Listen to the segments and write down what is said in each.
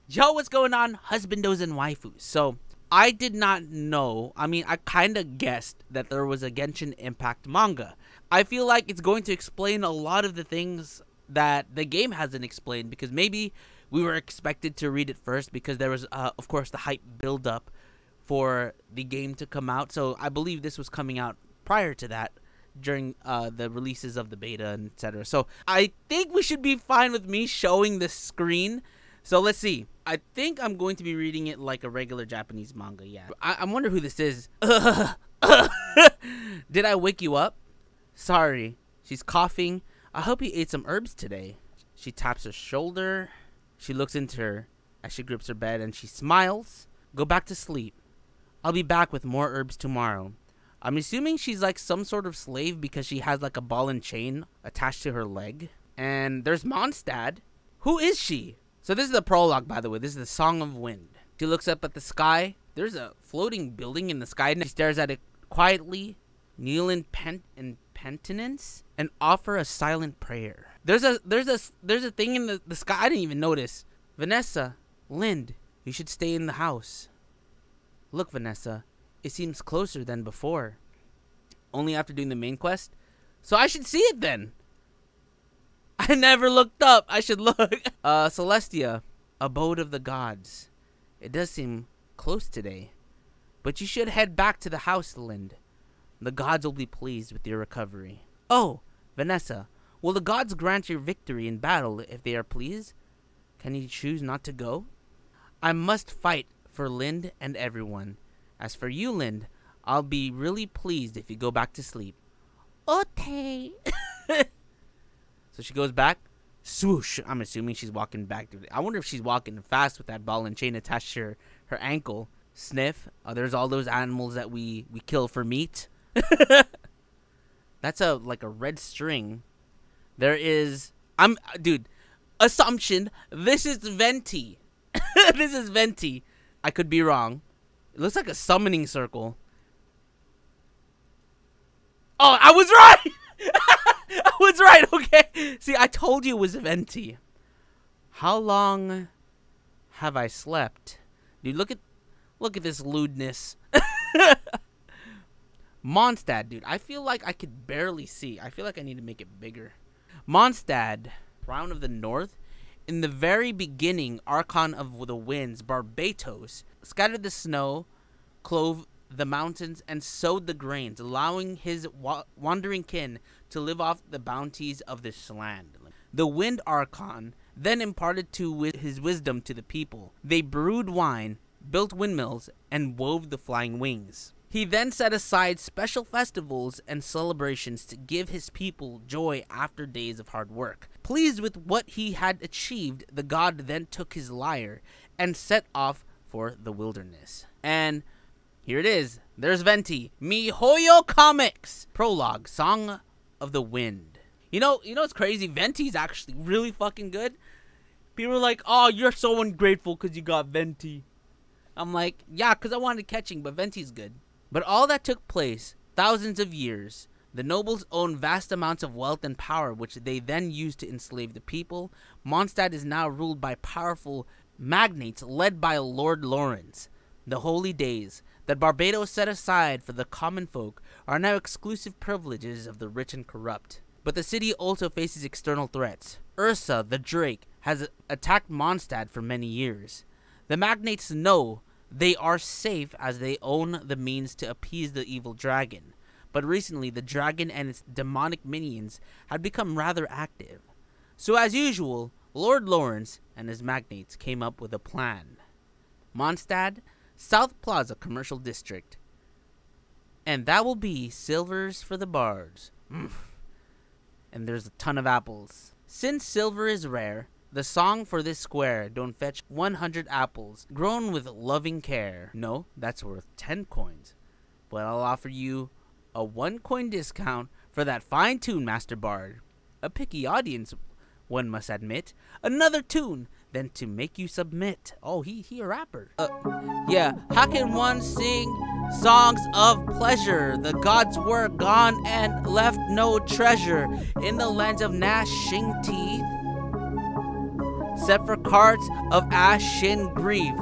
Yo, what's going on, husbandos and waifus? So, I did not know, I kind of guessed that there was a Genshin Impact manga. I feel like it's going to explain a lot of the things that the game hasn't explained, because maybe we were expected to read it first because there was, of course, the hype build-up for the game to come out. So, I believe this was coming out prior to that, during the releases of the beta and etc. So, I think we should be fine with me showing the screen. So, let's see. I think I'm going to be reading it like a regular Japanese manga, yeah. I wonder who this is. Did I wake you up? Sorry. She's coughing. I hope you ate some herbs today. She taps her shoulder. She looks into her as she grips her bed and she smiles. Go back to sleep. I'll be back with more herbs tomorrow. I'm assuming she's like some sort of slave because she has like a ball and chain attached to her leg. And there's Mondstadt. Who is she? So this is the prologue, by the way. This is the Song of Wind. She looks up at the sky. There's a floating building in the sky. And she stares at it quietly, kneel in penitence, and offer a silent prayer. There's a thing in the sky. I didn't even notice. Vanessa, Lind, you should stay in the house. Look, Vanessa, it seems closer than before. Only after doing the main quest? So I should see it then. I never looked up. I should look. Celestia, abode of the gods. It does seem close today. But you should head back to the house, Lind. The gods will be pleased with your recovery. Oh, Vanessa, will the gods grant your victory in battle if they are pleased? Can you choose not to go? I must fight for Lind and everyone. As for you, Lind, I'll be really pleased if you go back to sleep. Okay. So she goes back. Swoosh. I'm assuming she's walking back. I wonder if she's walking fast with that ball and chain attached to her ankle. Sniff. There's all those animals that we kill for meat. That's like a red string. There is... Dude. Assumption. This is Venti. This is Venti. I could be wrong. It looks like a summoning circle. Oh, I was right! I was right, okay. See, I told you it was Venti. How long have I slept? Dude, look at this lewdness. Mondstadt, dude. I feel like I could barely see. I feel like I need to make it bigger. Mondstadt, Crown of the North. In the very beginning, Archon of the Winds, Barbatos, scattered the snow, clove the mountains, and sowed the grains, allowing his wandering kin to live off the bounties of this land. The Wind Archon then imparted his wisdom to the people. They brewed wine, built windmills, and wove the flying wings. He then set aside special festivals and celebrations to give his people joy after days of hard work. Pleased with what he had achieved, the god then took his lyre and set off for the wilderness. And here it is. There's Venti. MiHoYo Comics. Prologue. Song of the Wind. You know what's crazy? Venti's actually really fucking good. People are like, oh, you're so ungrateful because you got Venti. I'm like, yeah, because I wanted catching, but Venti's good. But all that took place, thousands of years. The nobles own vast amounts of wealth and power, which they then used to enslave the people. Mondstadt is now ruled by powerful magnates led by Lord Lawrence. The holy days that Barbatos set aside for the common folk are now exclusive privileges of the rich and corrupt. But the city also faces external threats. Ursa, the Drake, has attacked Mondstadt for many years. The magnates know they are safe as they own the means to appease the evil dragon. But recently, the dragon and its demonic minions had become rather active. So as usual, Lord Lawrence and his magnates came up with a plan. Mondstadt, South Plaza Commercial District. And that will be silvers for the bards. And there's a ton of apples. Since silver is rare, the song for this square don't fetch 100 apples, grown with loving care. No, that's worth 10 coins. But I'll offer you a 1 coin discount for that fine tune, Master Bard. A picky audience, one must admit. Another tune, then to make you submit. Oh, he a rapper. Yeah, how can one sing songs of pleasure? The gods were gone and left no treasure in the lands of gnashing teeth. set for carts of ashen grief.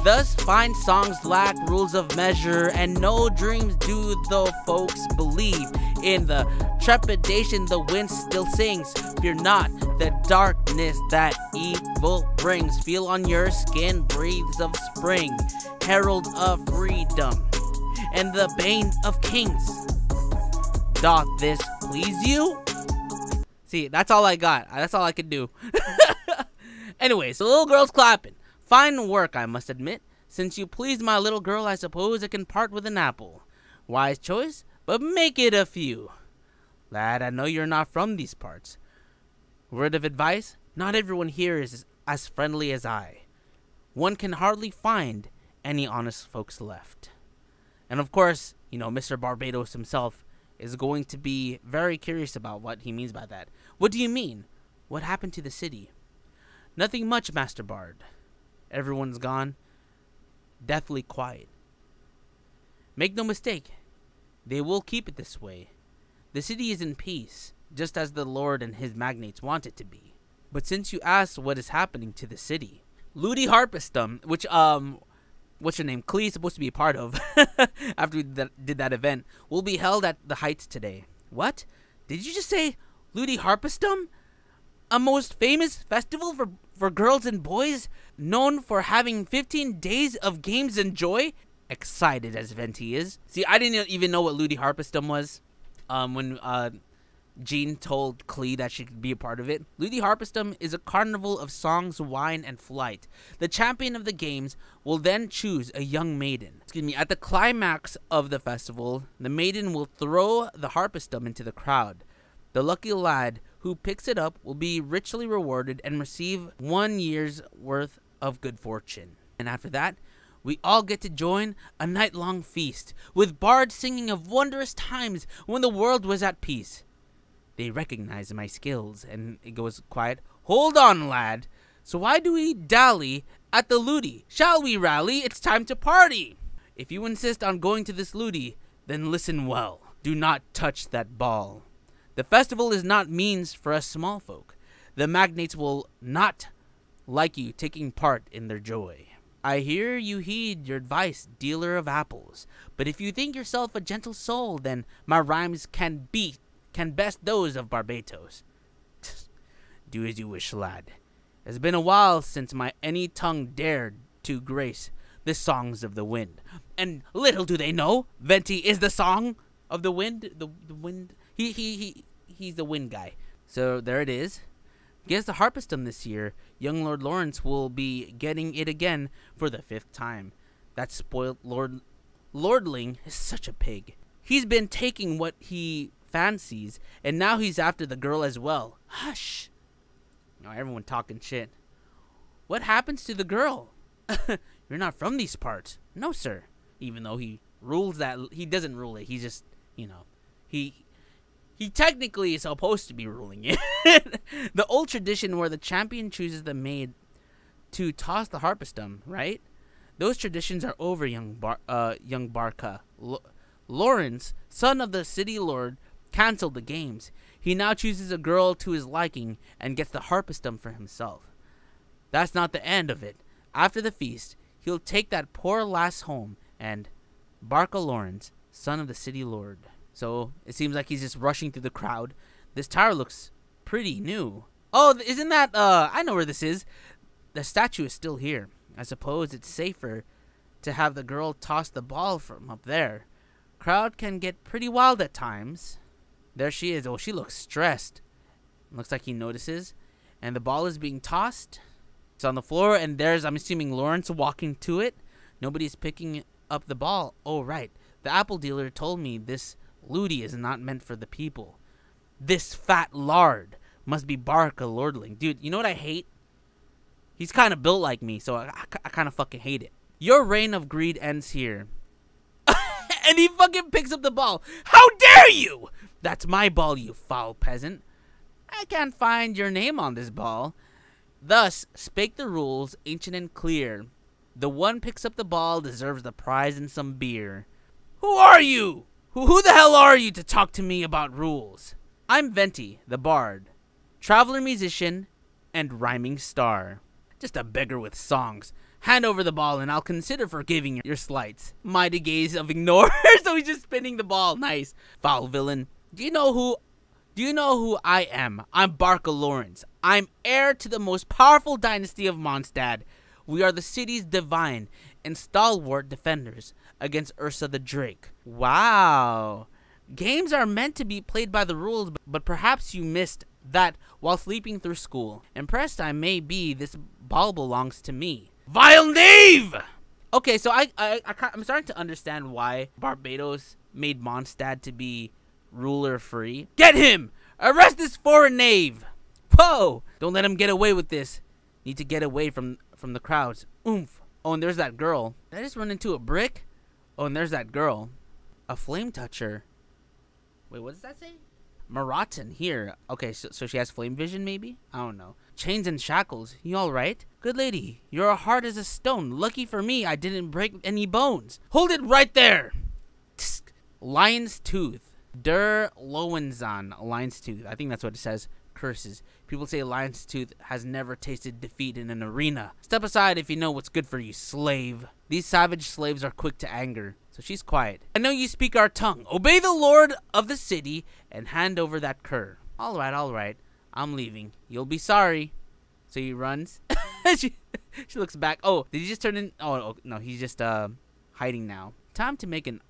Thus fine songs lack rules of measure, and no dreams do the folks believe. In the trepidation the wind still sings, fear not the darkness that evil brings. Feel on your skin breathes of spring, herald of freedom, and the bane of kings. Doth this please you? See, that's all I got. That's all I could do. Anyway, so little girl's clapping. Fine work, I must admit. Since you pleased my little girl, I suppose I can part with an apple. Wise choice, but make it a few. Lad, I know you're not from these parts. Word of advice, not everyone here is as friendly as I. One can hardly find any honest folks left. And of course, you know, Mr. Barbatos himself is going to be very curious about what he means by that. What do you mean? What happened to the city? Nothing much, Master Bard. Everyone's gone. Deathly quiet. Make no mistake, they will keep it this way. The city is in peace, just as the Lord and his magnates want it to be. But since you asked what is happening to the city, Ludi Harpestum, which what's your name, Klee is supposed to be a part of after we did that event, will be held at the Heights today. What? Did you just say Ludi Harpestum? A most famous festival for girls and boys, known for having 15 days of games and joy? Excited as Venti is. See, I didn't even know what Ludi Harpestum was when Jean told Klee that she could be a part of it. Ludi Harpestum is a carnival of songs, wine, and flight. The champion of the games will then choose a young maiden. At the climax of the festival, the maiden will throw the harpestum into the crowd. The lucky lad who picks it up will be richly rewarded and receive 1 year's worth of good fortune. And after that, we all get to join a night-long feast, with bards singing of wondrous times when the world was at peace. They recognize my skills, and it goes quiet. Hold on, lad. So why do we dally at the Ludi? Shall we rally? It's time to party. If you insist on going to this Ludi, then listen well. Do not touch that ball. The festival is not means for us small folk. The magnates will not like you taking part in their joy. I hear you heed your advice, dealer of apples. But if you think yourself a gentle soul, then my rhymes can best those of Barbatos. Do as you wish, lad. It's been a while since any tongue dared to grace the songs of the wind. And little do they know, Venti is the song of the wind. The wind. He's the wind guy. So there it is. Against the harpestum this year, young Lord Lawrence will be getting it again for the 5th time. That spoiled lordling is such a pig. He's been taking what he fancies, and now he's after the girl as well. Hush! Now everyone talking shit. What happens to the girl? You're not from these parts. No, sir. Even though he rules that, he doesn't rule it. He just, you know, he technically is supposed to be ruling it. The old tradition where the champion chooses the maid to toss the harpestum, right? Those traditions are over, young Barca. Lawrence, son of the city lord, canceled the games. He now chooses a girl to his liking and gets the harpestum for himself. That's not the end of it. After the feast, he'll take that poor lass home, and Barca Lawrence, son of the city lord. So it seems like he's just rushing through the crowd. This tower looks pretty new. Oh, isn't that, I know where this is. The statue is still here. I suppose it's safer to have the girl toss the ball from up there. Crowd can get pretty wild at times. There she is. Oh, she looks stressed. Looks like he notices. And the ball is being tossed. It's on the floor, and there's, I'm assuming, Lawrence walking to it. Nobody's picking up the ball. Oh, right. The apple dealer told me this Ludi is not meant for the people. This fat lard must be Barca lordling. Dude, you know what I hate? He's kind of built like me, so I kind of fucking hate it. Your reign of greed ends here. And he fucking picks up the ball. How dare you! That's my ball, you foul peasant. I can't find your name on this ball. Thus spake the rules, ancient and clear. The one picks up the ball deserves the prize and some beer. Who are you? Who the hell are you to talk to me about rules? I'm Venti, the bard, traveler musician, and rhyming star. Just a beggar with songs. Hand over the ball and I'll consider forgiving your slights. Mighty gaze of ignore. So he's just spinning the ball. Nice. Foul villain. Do you know who I am? I'm Barca Lawrence. I'm heir to the most powerful dynasty of Mondstadt. We are the city's divine and stalwart defenders against Ursa the Drake. Wow. Games are meant to be played by the rules, but perhaps you missed that while sleeping through school. Impressed I may be, this ball belongs to me. Vile knave! Okay, so I'm starting to understand why Barbatos made Mondstadt to be ruler free. Get him! Arrest this foreign knave! Whoa! Don't let him get away with this. Need to get away from the crowds. Oomph. Oh, and there's that girl. Did I just run into a brick? Oh, and there's that girl. A flame toucher. Wait, what does that say? Maratan here. Okay, so she has flame vision, maybe? I don't know. Chains and shackles. You alright? Good lady, you're hard as a stone. Lucky for me, I didn't break any bones. Hold it right there! Tsk. Lion's tooth. Der Loenzan. Lion's tooth. I think that's what it says. Curses. People say Lion's tooth has never tasted defeat in an arena. Step aside if you know what's good for you, slave. These savage slaves are quick to anger. So she's quiet. I know you speak our tongue. Obey the lord of the city and hand over that cur. Alright. I'm leaving. You'll be sorry. So he runs. she looks back. Oh, did he just turn in? Oh, no, he's just hiding now. Time to make an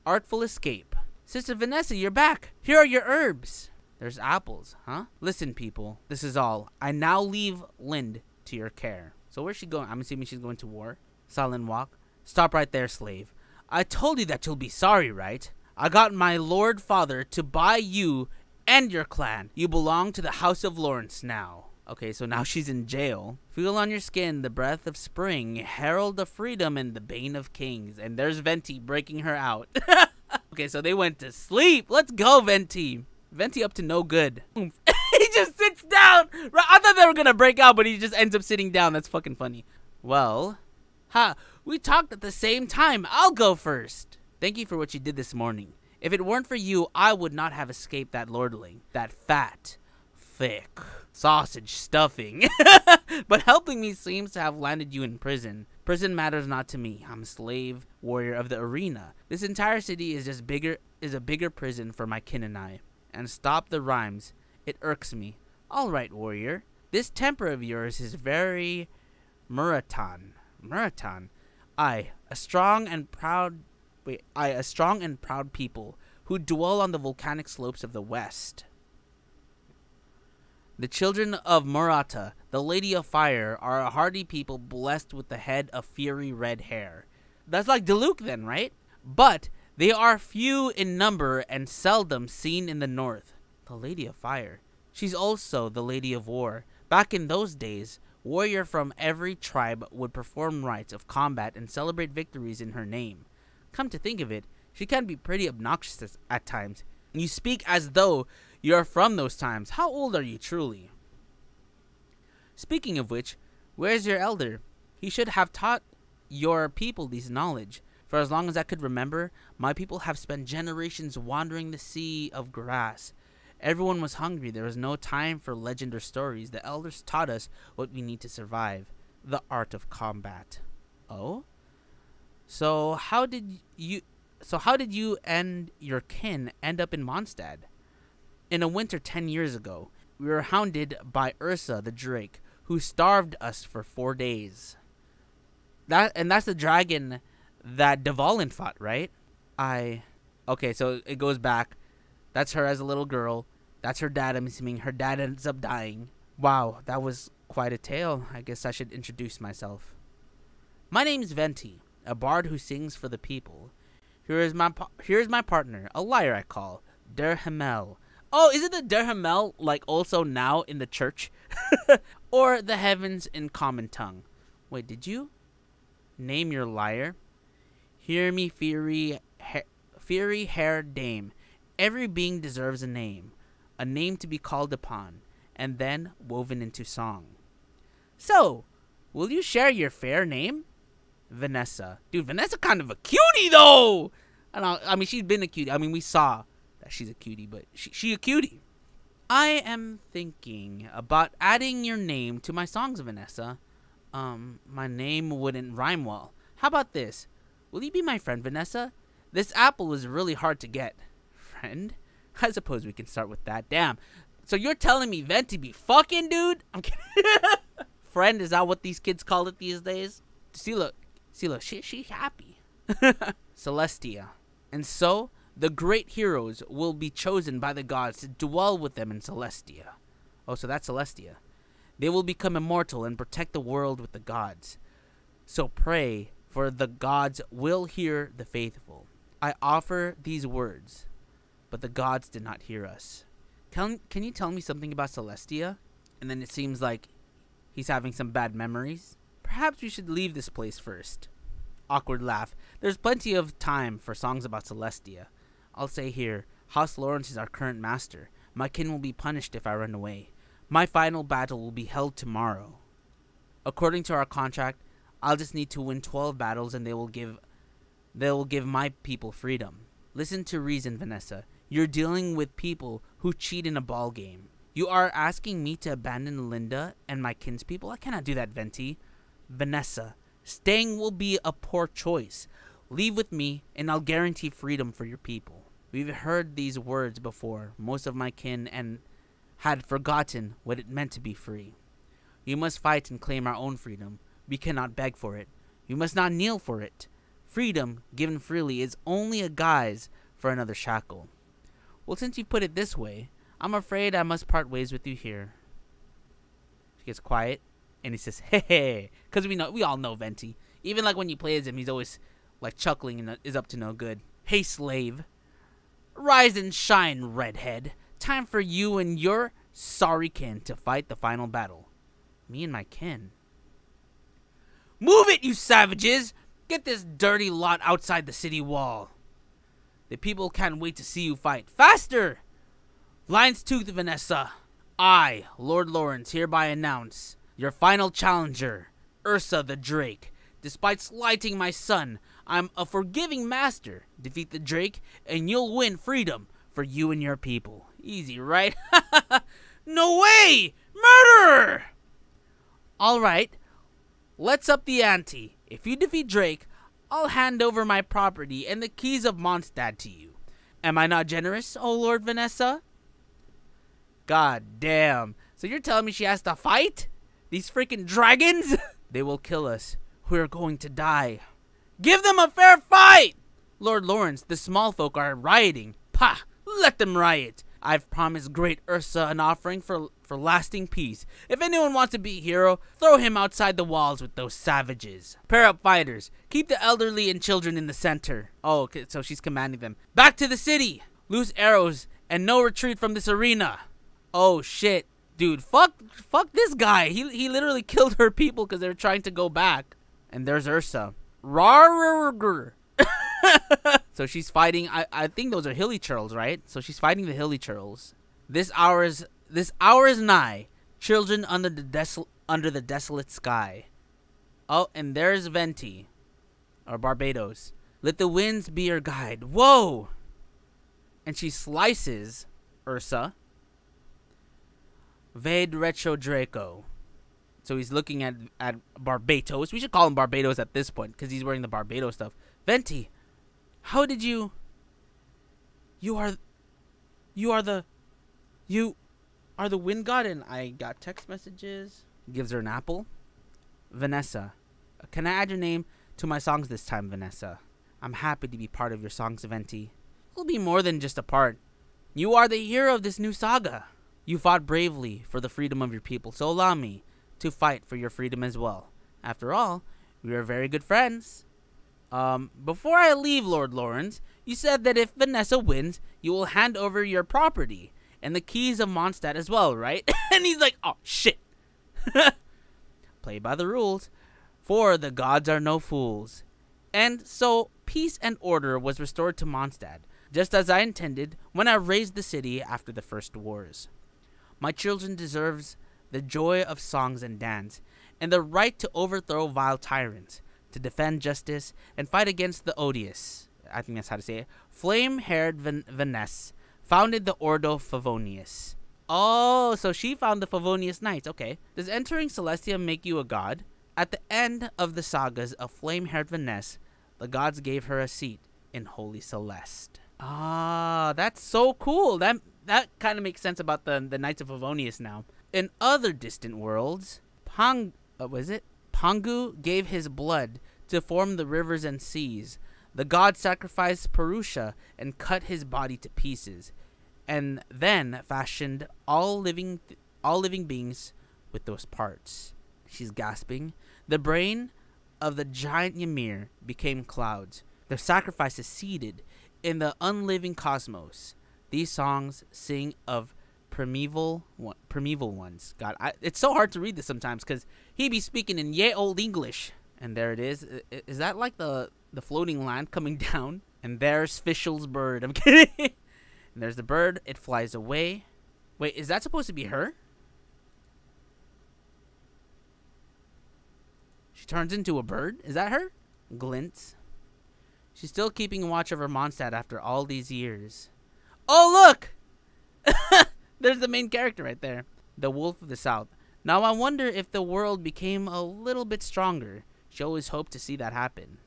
artful escape. Sister Vanessa, you're back. Here are your herbs. There's apples, huh? Listen, people. This is all. I now leave Lind to your care. So where's she going? I'm assuming she's going to war. Silent walk. Stop right there, slave. I told you that you'll be sorry, right? I got my lord father to buy you and your clan. You belong to the House of Lawrence now. Okay, so now she's in jail. Feel on your skin the breath of spring, herald of freedom and the bane of kings. And there's Venti breaking her out. Okay, so they went to sleep. Let's go, Venti. Venti up to no good. He just sits down. I thought they were gonna break out, but he just ends up sitting down. That's fucking funny. Well, we talked at the same time. I'll go first. Thank you for what you did this morning. If it weren't for you, I would not have escaped that lordling. That fat, thick sausage stuffing. But helping me seems to have landed you in prison. Prison matters not to me. I'm a slave warrior of the arena. This entire city is a bigger prison for my kin and I. And stop the rhymes. It irks me. All right, warrior. This temper of yours is very Muratan. Muratan. I, a strong and proud people who dwell on the volcanic slopes of the west. The children of Murata, the Lady of Fire, are a hardy people blessed with the head of fiery red hair. That's like Diluc then, right? But they are few in number and seldom seen in the north. The Lady of Fire. She's also the Lady of War. Back in those days, warrior from every tribe would perform rites of combat and celebrate victories in her name. Come to think of it, she can be pretty obnoxious at times. You speak as though you are from those times. How old are you truly? Speaking of which, where's your elder? He should have taught your people this knowledge. For as long as I could remember, my people have spent generations wandering the sea of grass. Everyone was hungry. There was no time for legend or stories. The elders taught us what we need to survive. The art of combat. Oh? So how did you and your kin end up in Mondstadt? In a winter 10 years ago, we were hounded by Ursa the Drake, who starved us for 4 days. That's the dragon that Dvalin fought, right? Okay, so it goes back. That's her as a little girl. That's her dad. I'm assuming her dad ends up dying. Wow, that was quite a tale. I guess I should introduce myself. My name's Venti, a bard who sings for the people. Here is my partner, a lyre I call, Der Himmel. Oh, is it the Der Himmel, like also now in the church? Or the heavens in common tongue? Wait, did you name your lyre? Hear me, fiery-haired dame. Every being deserves a name to be called upon, and then woven into song. So, will you share your fair name? Vanessa. Dude, Vanessa kind of a cutie, though! I mean, she's been a cutie. I mean, we saw that she's a cutie, but she a cutie. I am thinking about adding your name to my songs, Vanessa. My name wouldn't rhyme well. How about this? Will you be my friend, Vanessa? This apple is really hard to get. Friend? I suppose we can start with that. Damn. So you're telling me Venti be fucking, dude? I'm kidding. Friend, is that what these kids call it these days? See, look, she happy. Celestia. And so, the great heroes will be chosen by the gods to dwell with them in Celestia. Oh, so that's Celestia. They will become immortal and protect the world with the gods. So pray, for the gods will hear the faithful. I offer these words, but the gods did not hear us. Can you tell me something about Celestia? And then it seems like he's having some bad memories. Perhaps we should leave this place first. Awkward laugh. There's plenty of time for songs about Celestia. I'll say here, House Lawrence is our current master. My kin will be punished if I run away. My final battle will be held tomorrow. According to our contract, I'll just need to win 12 battles and they will give my people freedom. Listen to reason, Vanessa. You're dealing with people who cheat in a ball game. You are asking me to abandon Linda and my kinspeople? I cannot do that, Venti. Vanessa, staying will be a poor choice. Leave with me and I'll guarantee freedom for your people. We've heard these words before. Most of my kin and had forgotten what it meant to be free. We must fight and claim our own freedom. We cannot beg for it. We must not kneel for it. Freedom, given freely, is only a guise for another shackle. Well, since you put it this way, I'm afraid I must part ways with you here. She gets quiet, and he says, hey, hey, because we all know Venti. Even like when you play as him, he's always like chuckling and is up to no good. Hey, slave. Rise and shine, redhead. Time for you and your sorry kin to fight the final battle. Me and my kin. Move it, you savages! Get this dirty lot outside the city wall. The people can't wait to see you fight. Faster! Lion's Tooth, Vanessa. I, Lord Lawrence, hereby announce your final challenger, Ursa the Drake. Despite slighting my son, I'm a forgiving master. Defeat the Drake, and you'll win freedom for you and your people. Easy, right? No way! Murderer! Alright, let's up the ante. If you defeat Drake, I'll hand over my property and the keys of Mondstadt to you. Am I not generous, oh Lord Vanessa? God damn. So you're telling me she has to fight? These freaking dragons? They will kill us. We're going to die. Give them a fair fight! Lord Lawrence, the small folk are rioting. Pah! Let them riot. I've promised great Ursa an offering for lasting peace. If anyone wants to be a hero, throw him outside the walls with those savages. Pair up fighters. Keep the elderly and children in the center. Oh, okay, so she's commanding them. Back to the city! Loose arrows and no retreat from this arena. Oh shit. Dude, fuck this guy. He literally killed her people because they were trying to go back. And there's Ursa. Rawr. So she's fighting, I think those are hilly churls, right? So she's fighting the hilly churls. This hour is nigh. Children under the desolate sky. Oh, and there's Venti. Or Barbados. Let the winds be your guide. Whoa! And she slices Ursa. Ved Retro Draco. So he's looking at Barbados. We should call him Barbados at this point because he's wearing the Barbados stuff. Venti, how did you are the wind god? And I got text messages. Gives her an apple. Vanessa, can I add your name to my songs this time, Vanessa? I'm happy to be part of your songs, Venti. You'll be more than just a part. You are the hero of this new saga. You fought bravely for the freedom of your people, so allow me to fight for your freedom as well. After all, we are very good friends. Before I leave, Lord Lawrence, you said that if Vanessa wins, you will hand over your property and the keys of Mondstadt as well, right? And he's like, oh, shit. Play by the rules, for the gods are no fools. And so, peace and order was restored to Mondstadt, just as I intended when I raised the city after the first wars. My children deserves the joy of songs and dance, and the right to overthrow vile tyrants, to defend justice, and fight against the odious, I think that's how to say it, flame-haired Vanessa, founded the Ordo Favonius. Oh, so she found the Favonius Knights. Okay. Does entering Celestia make you a god? At the end of the sagas of flame-haired Vanessa, the gods gave her a seat in Holy Celeste. Ah, that's so cool. That kind of makes sense about the Knights of Favonius now. In other distant worlds, Pangu gave his blood to form the rivers and seas. The god sacrificed Purusha and cut his body to pieces, and then fashioned all living beings with those parts. She's gasping. The brain of the giant Ymir became clouds. Their sacrifices seeded in the unliving cosmos. These songs sing of primeval ones. God, it's so hard to read this sometimes because he be speaking in ye old English. And there it is. Is that like the floating land coming down? And there's Fischl's bird. I'm kidding. And there's the bird. It flies away. Wait, is that supposed to be her? She turns into a bird? Is that her? Glints. She's still keeping watch over Mondstadt after all these years. Oh, look! There's the main character right there. The Wolf of the South. Now I wonder if the world became a little bit stronger. She always hoped to see that happen.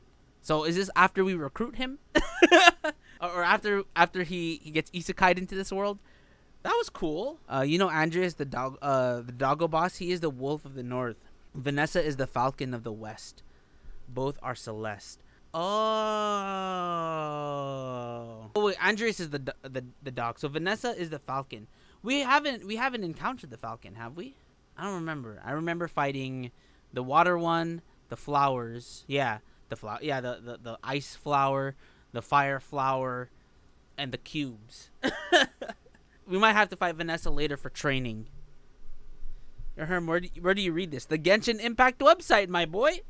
So is this after we recruit him? or after he gets isekai'd into this world? That was cool. You know Andreas, the doggo boss? He is the Wolf of the North. Vanessa is the Falcon of the West. Both are Celeste. Oh wait, Andreas is the dog. So Vanessa is the Falcon. We haven't encountered the Falcon, have we? I don't remember. I remember fighting the water one, the flowers. Yeah, the ice flower, the fire flower, and the cubes. We might have to fight Vanessa later for training. Herm, where do you read this? The Genshin Impact website, my boy.